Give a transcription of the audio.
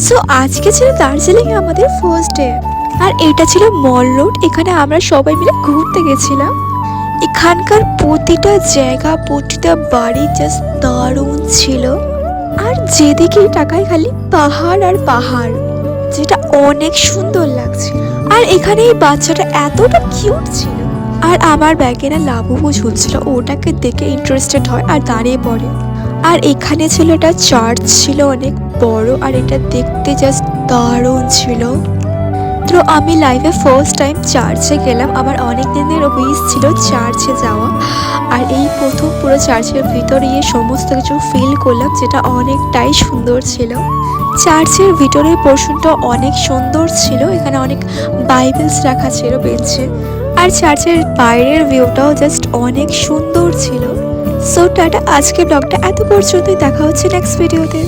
So আজকে ছিল দার্জিলিং এ আমাদের ফার্স্ট ডে। আর এটা ছিল মল রোড, এখানে আমরা সবাই মিলে ঘুরতে গেছিলাম। এখানকার প্রতিটা জায়গা, প্রতিটা বাড়ি জাস্ট দারুণ ছিল। আর যেদিকেই তাকাই খালি পাহাড় আর পাহাড়, যেটা অনেক সুন্দর লাগছে। আর এখানে এই বাচ্চাটা এতটা কিউট ছিল। আর আমার ব্যাগে না লাবুবু ঝুলছিল, ওটাকে দেখে ইন্টারেস্টেড হয় আর দাঁড়িয়ে পড়ে। আর এখানে ছিল একটা চার্চ, ছিল অনেক বড়, আর এটা দেখতে জাস্ট দারুণ ছিল। তো আমি লাইফে ফার্স্ট টাইম চার্চে গেলাম, আমার অনেক দিনের উইশ ছিল চার্চে যাওয়া। আর এই প্রথম পুরো চার্চের ভিতরে গিয়ে সমস্ত কিছু ফিল করলাম, যেটা অনেকটাই সুন্দর ছিল। চার্চের ভিতরের পোর্শনটা অনেক সুন্দর ছিল, এখানে অনেক বাইবেলস রাখা ছিল বেঞ্চে। আর চার্চের বাইরের ভিউটাও জাস্ট অনেক সুন্দর ছিল। সো টাটা, আজকের ব্লগটা এত পর্যন্তই, দেখা হচ্ছে নেক্সট ভিডিওতে।